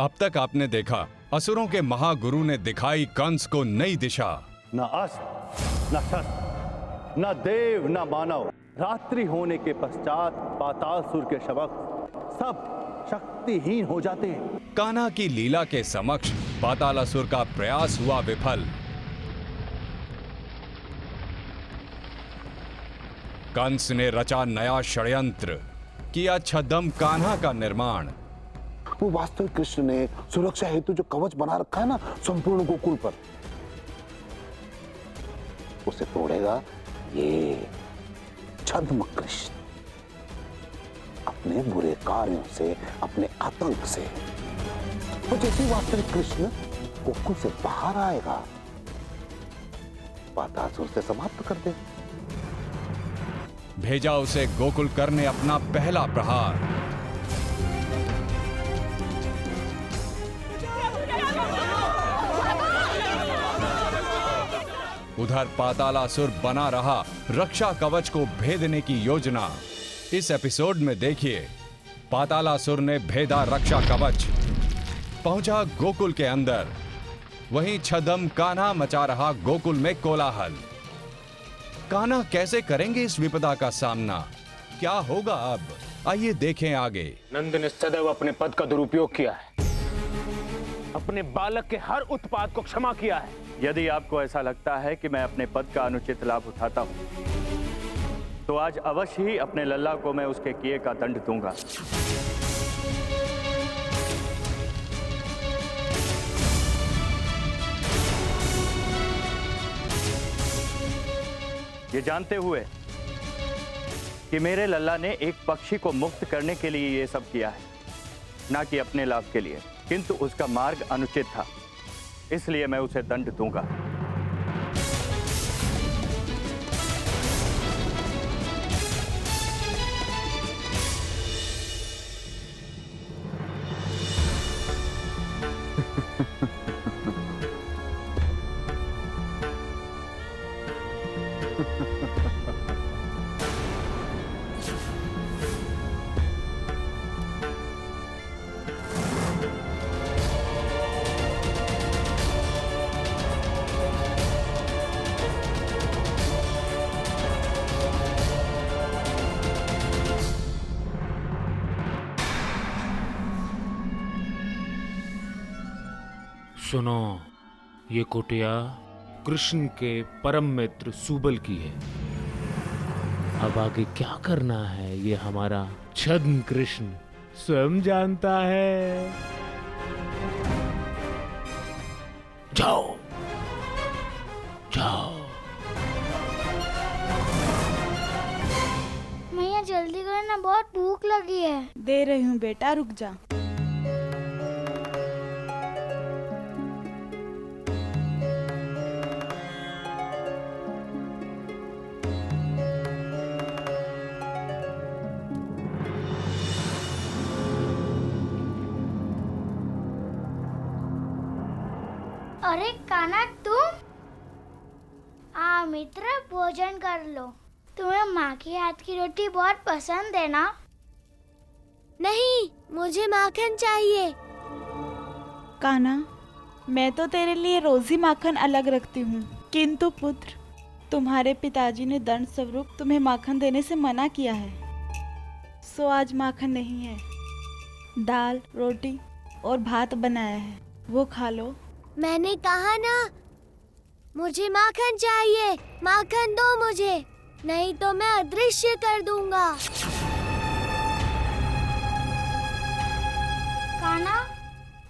अब तक आपने देखा, असुरों के महागुरु ने दिखाई कंस को नई दिशा। न अस्त्र, न शस्त्र, न देव, न मानव। रात्रि होने के पश्चात पातालसुर के समक्ष सब शक्तिहीन हो जाते हैं। कान्हा की लीला के समक्ष पातालासुर का प्रयास हुआ विफल। कंस ने रचा नया षड्यंत्र, किया छद्म कान्हा का निर्माण। वो वास्तविक कृष्ण ने सुरक्षा हेतु जो कवच बना रखा है ना संपूर्ण गोकुल पर, उसे तोड़ेगा ये छद्म कृष्ण, अपने बुरे कार्यों से, अपने आतंक से। तो जैसे वास्तविक कृष्ण गोकुल से बाहर आएगा, पातालसुर से समाप्त कर दे। भेजा उसे गोकुल करने अपना पहला प्रहार। उधर पातालासुर बना रहा रक्षा कवच को भेदने की योजना। इस एपिसोड में देखिए, पातालासुर ने भेदा रक्षा कवच, पहुंचा गोकुल के अंदर। वहीं छद्म कान्हा मचा रहा गोकुल में कोलाहल। कान्हा कैसे करेंगे इस विपदा का सामना? क्या होगा अब? आइए देखें आगे। नंद ने सदैव अपने पद का दुरुपयोग किया है, अपने बालक के हर उत्पात को क्षमा किया है। यदि आपको ऐसा लगता है कि मैं अपने पद का अनुचित लाभ उठाता हूं, तो आज अवश्य ही अपने लल्ला को मैं उसके किए का दंड दूंगा। ये जानते हुए कि मेरे लल्ला ने एक पक्षी को मुक्त करने के लिए ये सब किया है, ना कि अपने लाभ के लिए, किंतु उसका मार्ग अनुचित था, इसलिए मैं उसे दंड दूंगा। सुनो, ये कुटिया कृष्ण के परम मित्र सुबल की है। अब आगे क्या करना है ये हमारा छद्म कृष्ण स्वयं जानता है। जाओ जाओ। मैया जल्दी करो ना, बहुत भूख लगी है। दे रही हूँ बेटा, रुक जा। अरे कान्हा, तुम आ मित्र, भोजन कर लो। तुम्हें माँ की हाथ की रोटी बहुत पसंद है ना? नहीं, मुझे माखन चाहिए। कान्हा, मैं तो तेरे लिए रोज ही माखन अलग रखती हूँ, किंतु पुत्र, तुम्हारे पिताजी ने दंड स्वरूप तुम्हें माखन देने से मना किया है, सो आज माखन नहीं है। दाल, रोटी और भात बनाया है, वो खा लो। मैंने कहा ना, मुझे माखन चाहिए। माखन दो मुझे, नहीं तो मैं अदृश्य कर दूंगा। कान्हा,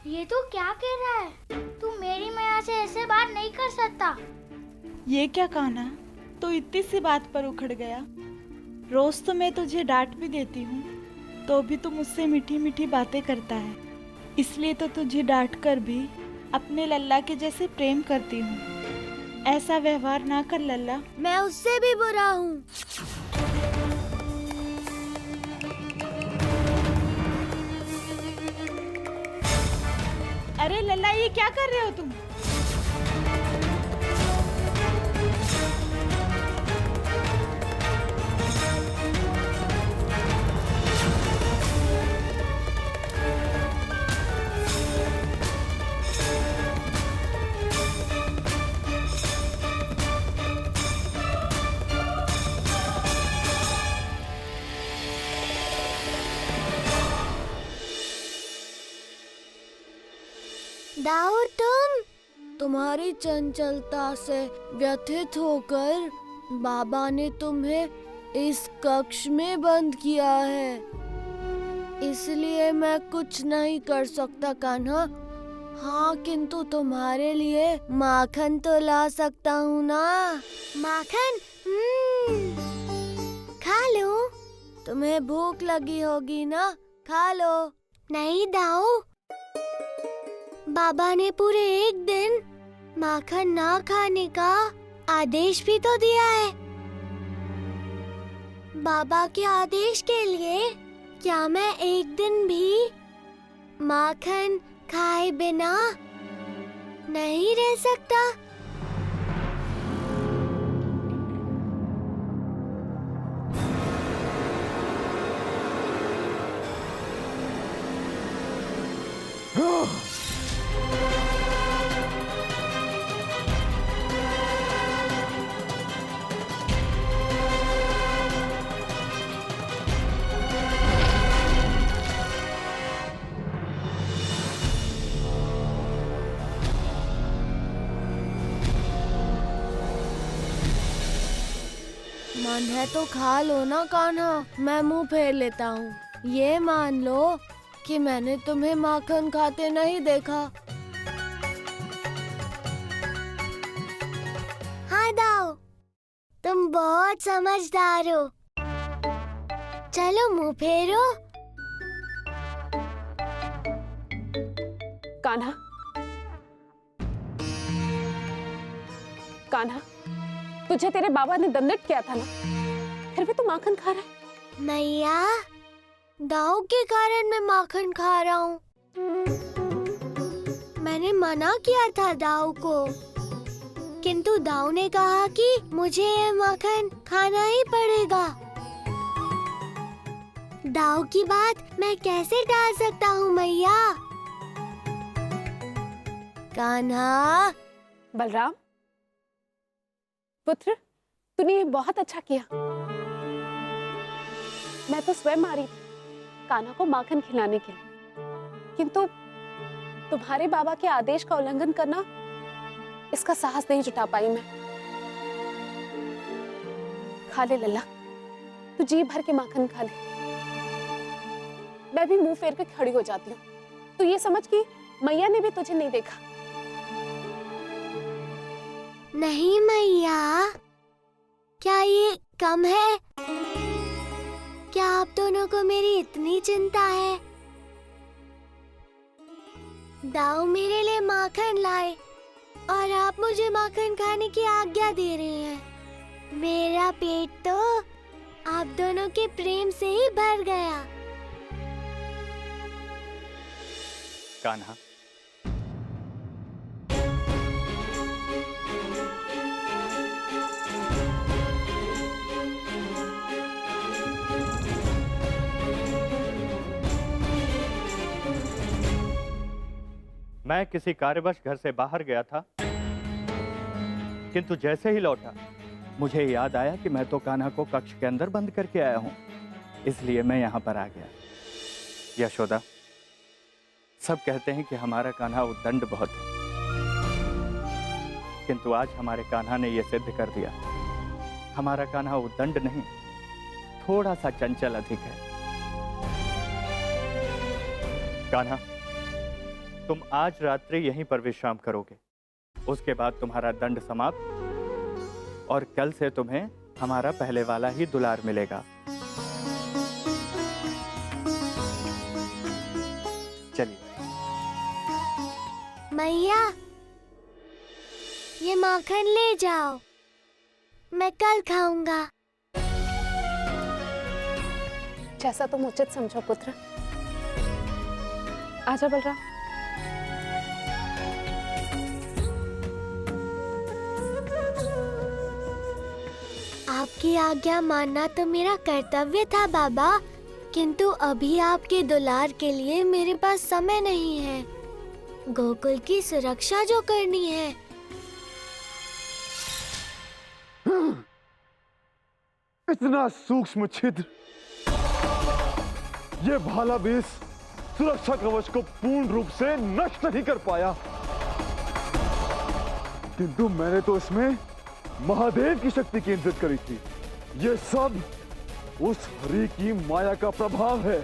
ये तू क्या कह रहा है? तू मेरी मैया से ऐसे बात नहीं कर सकता। ये क्या कान्हा, तो इतनी सी बात पर उखड़ गया? रोज तो मैं तुझे डांट भी देती हूँ, तो भी तू मुझसे मीठी मीठी बातें करता है, इसलिए तो तुझे डांट कर भी अपने लल्ला के जैसे प्रेम करती हूँ। ऐसा व्यवहार ना कर लल्ला। मैं उससे भी बुरा हूँ। अरे लल्ला, ये क्या कर रहे हो तुम? दाऊ तुम्हारी चंचलता से व्यथित होकर बाबा ने तुम्हें इस कक्ष में बंद किया है, इसलिए मैं कुछ नहीं कर सकता कान्हा। हाँ, किंतु तुम्हारे लिए माखन तो ला सकता हूँ ना। माखन? खा लो। तुम्हें भूख लगी होगी ना, खा लो। नहीं दाऊ, बाबा ने पूरे एक दिन माखन ना खाने का आदेश भी तो दिया है। बाबा के आदेश के लिए क्या मैं एक दिन भी माखन खाए बिना नहीं रह सकता? मन है तो खा लो ना कान्हा, मैं मुंह फेर लेता हूँ। ये मान लो कि मैंने तुम्हें माखन खाते नहीं देखा। हाँ दाऊ, तुम बहुत समझदार हो। चलो मुंह फेरो। कान्हा, कान्हा, तुझे तेरे बाबा ने दंडित किया था ना, फिर भी तू माखन खा रहा है। मैया, दाऊ के कारण मैं माखन खा रहा हूँ। मैंने मना किया था दाऊ को, किंतु दाऊ ने कहा कि मुझे ये माखन खाना ही पड़ेगा। दाऊ की बात मैं कैसे टाल सकता हूँ मैया? कान्हा। बलराम पुत्र, तूने ये बहुत अच्छा किया। मैं तो स्वयं आ रही थी कान्हा को माखन खिलाने के लिए, किंतु तुम्हारे बाबा के आदेश का उल्लंघन करना, इसका साहस नहीं जुटा पाई मैं। खा ले लल्ला, तू जी भर के माखन खा ले। मैं भी मुंह फेर के खड़ी हो जाती हूँ। तू ये समझ कि मैया ने भी तुझे नहीं देखा। नहीं मैया, क्या ये कम है? क्या आप दोनों को मेरी इतनी चिंता है? दाऊ मेरे लिए माखन लाए और आप मुझे माखन खाने की आज्ञा दे रहे हैं। मेरा पेट तो आप दोनों के प्रेम से ही भर गया। कान्हा, मैं किसी कार्यवश घर से बाहर गया था, किंतु जैसे ही लौटा मुझे याद आया कि मैं तो कान्हा को कक्ष के अंदर बंद करके आया हूं, इसलिए मैं यहां पर आ गया। यशोदा, सब कहते हैं कि हमारा कान्हा उद्दंड बहुत है, किंतु आज हमारे कान्हा ने यह सिद्ध कर दिया, हमारा कान्हा उद्दंड नहीं, थोड़ा सा चंचल अधिक है। कान्हा, तुम आज रात्रि यहीं पर विश्राम करोगे, उसके बाद तुम्हारा दंड समाप्त और कल से तुम्हें हमारा पहले वाला ही दुलार मिलेगा। चलिए। मैया, ये माखन ले जाओ, मैं कल खाऊंगा। जैसा तुम उचित समझो पुत्र। आजा बलराम। आपकी आज्ञा मानना तो मेरा कर्तव्य था बाबा, किंतु अभी आपके दुलार के लिए मेरे पास समय नहीं है। गोकुल की सुरक्षा जो करनी है। इतना सूक्ष्म छिद्र, ये भाला बेस सुरक्षा कवच को पूर्ण रूप से नष्ट नहीं कर पाया। किंतु मैंने तो इसमें महादेव की शक्ति केंद्रित करी थी। ये सब उस हरि की माया का प्रभाव है,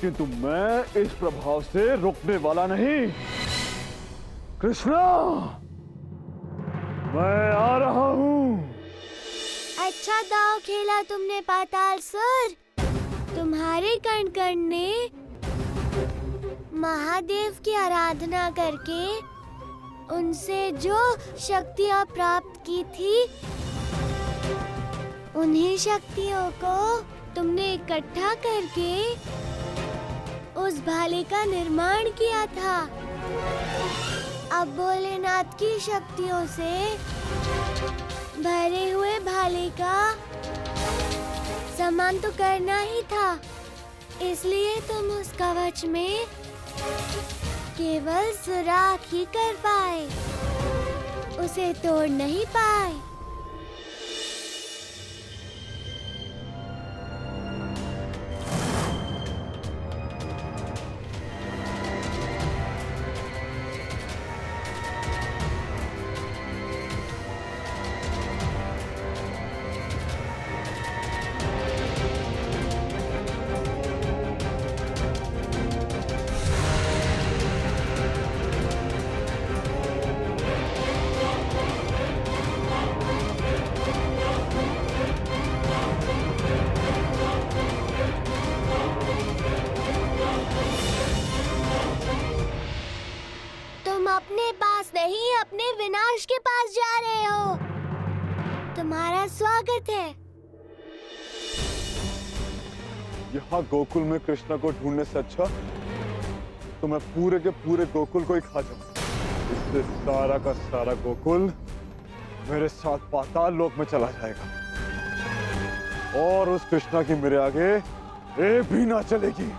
किंतु मैं इस प्रभाव से रुकने वाला नहीं। कृष्णा, मैं आ रहा हूँ। अच्छा दाव खेला तुमने पातालसुर। तुम्हारे कण कण ने महादेव की आराधना करके उनसे जो शक्तियाँ प्राप्त की थी, उन्हीं शक्तियों को तुमने इकट्ठा करके उस भाले का निर्माण किया था। अब भोलेनाथ की शक्तियों से भरे हुए भाले का सम्मान तो करना ही था, इसलिए तुम उस कवच में केवल सुराख ही कर पाए, उसे तोड़ नहीं पाए। अपने पास नहीं, अपने विनाश के पास जा रहे हो। तुम्हारा स्वागत है। यहाँ गोकुल में कृष्णा को ढूंढने से अच्छा तो मैं पूरे के पूरे गोकुल को ही खा जाऊं। इससे सारा का सारा गोकुल मेरे साथ पाताल लोक में चला जाएगा और उस कृष्णा की मेरे आगे एक भी ना चलेगी।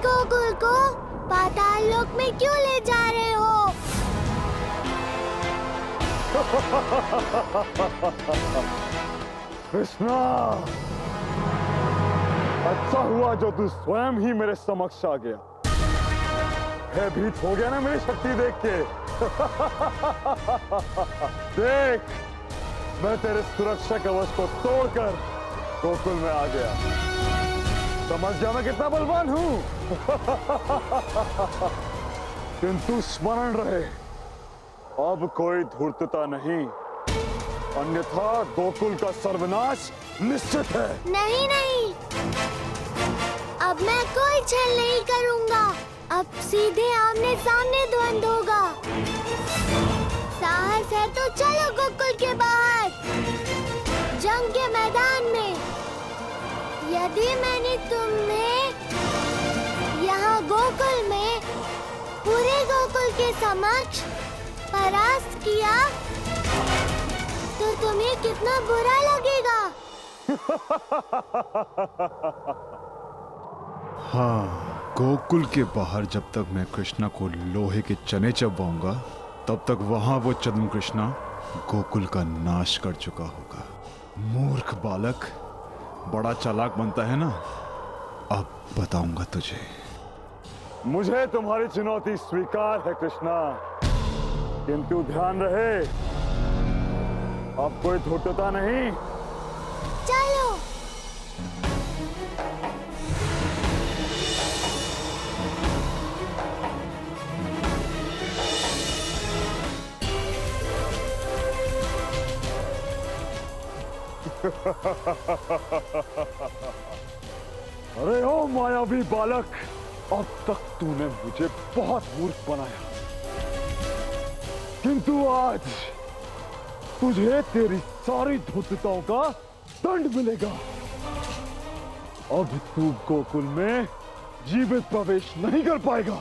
गोकुल को पाताल लोक में क्यों ले जा रहे हो? कृष्णा, अच्छा हुआ जो तू स्वयं ही मेरे समक्ष आ गया। भयभीत हो गया ना मेरी शक्ति देख के? देख, मैं तेरे सुरक्षा कवच को तोड़कर गोकुल में आ गया। समझ गया मैं कितना बलवान हूं। किंतु स्मरण रहे, अब कोई धूर्तता नहीं, अन्यथा गोकुल का सर्वनाश निश्चित है। नहीं नहीं, अब मैं कोई छल नहीं करूंगा। अब सीधे आमने सामने द्वंद्व होगा। साहस है तो चलो गोकुल के बाहर, जंग के मैदान में। यदि मैंने तुम्हें यहाँ गोकुल में पूरे गोकुल के समक्ष परास्त किया तो तुम्हें कितना बुरा लगेगा। हाँ, गोकुल के बाहर जब तक मैं कृष्णा को लोहे के चने चबाऊंगा, तब तक वहां वो चंद्र कृष्णा गोकुल का नाश कर चुका होगा। मूर्ख बालक, बड़ा चालाक बनता है ना। अब बताऊंगा तुझे। मुझे तुम्हारी चुनौती स्वीकार है कृष्णा, किंतु ध्यान रहे, अब कोई छूटता नहीं। चलो। अरे ओ मायावी बालक, अब तक तूने मुझे बहुत मूर्ख बनाया, किंतु आज तुझे तेरी सारी धूर्तताओं का दंड मिलेगा। अब तू गोकुल में जीवित प्रवेश नहीं कर पाएगा।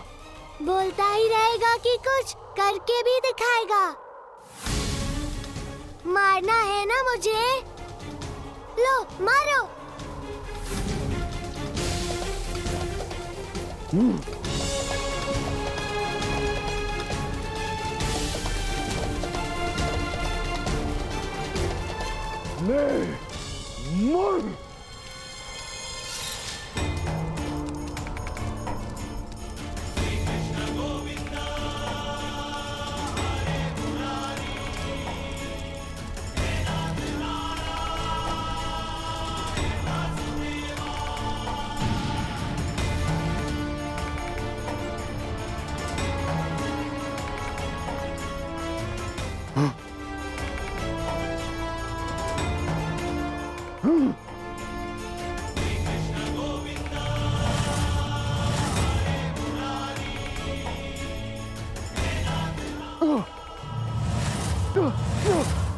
बोलता ही रहेगा कि कुछ करके भी दिखाएगा। मारना है ना मुझे? लो मारो। ले मर।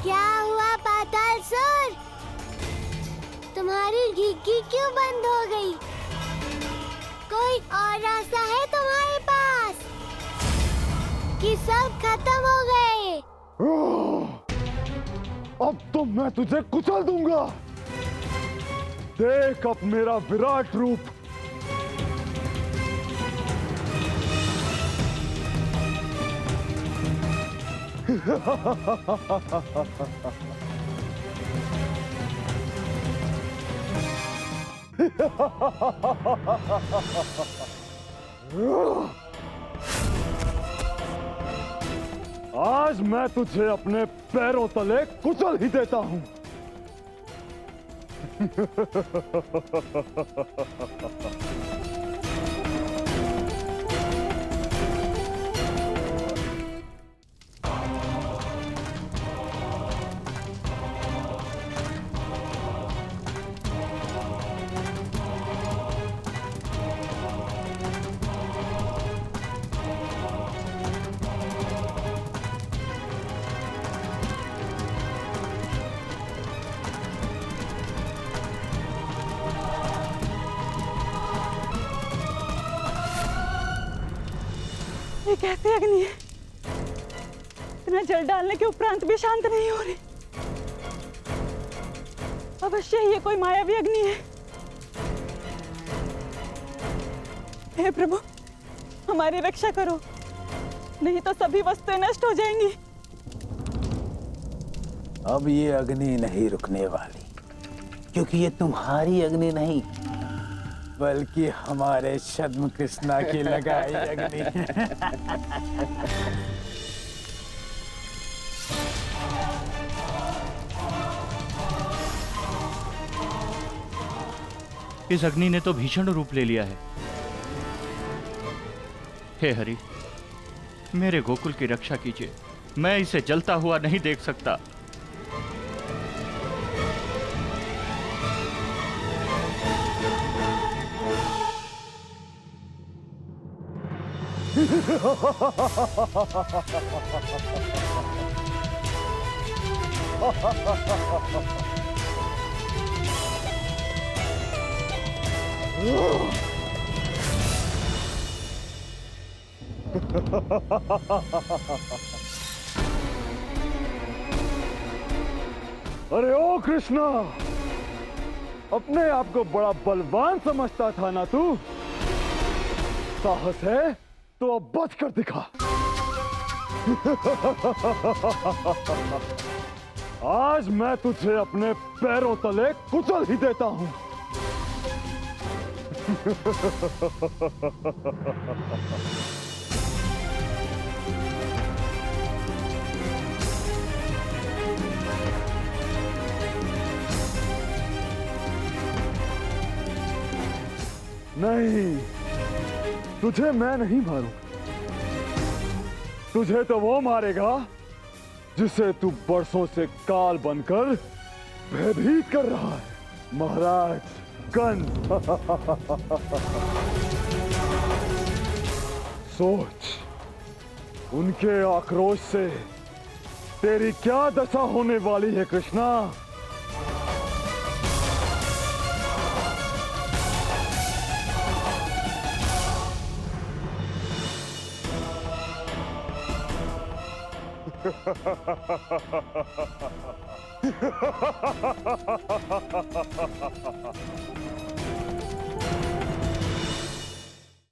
क्या हुआ पातालसुर? तुम्हारी घिघी क्यों बंद हो गई? कोई और रास्ता है तुम्हारे पास कि सब खत्म हो गए? अब तो मैं तुझे कुचल दूंगा। देख अब मेरा विराट रूप। आज मैं तुझे अपने पैरों तले कुचल ही देता हूं। ये कैसी अग्नि है? इतना जल डालने के उपरांत भी शांत नहीं हो रही। अवश्य ये कोई मायावी अग्नि है। हे प्रभु, हमारी रक्षा करो, नहीं तो सभी वस्तुएं नष्ट हो जाएंगी। अब ये अग्नि नहीं रुकने वाली, क्योंकि ये तुम्हारी अग्नि नहीं, बल्कि हमारे छद्म कृष्णा की लगाई अग्नि। इस अग्नि ने तो भीषण रूप ले लिया है। हे हरि, मेरे गोकुल की रक्षा कीजिए, मैं इसे जलता हुआ नहीं देख सकता। अरे ओ कृष्णा, अपने आप को बड़ा बलवान समझता था ना तू? साहस है तो अब बच कर दिखा। आज मैं तुझे अपने पैरों तले कुचल ही देता हूं। नहीं, तुझे मैं नहीं मारूंगा। तुझे तो वो मारेगा जिसे तू बरसों से काल बनकर भयभीत कर रहा है, महाराज कंस। सोच, उनके आक्रोश से तेरी क्या दशा होने वाली है कृष्णा।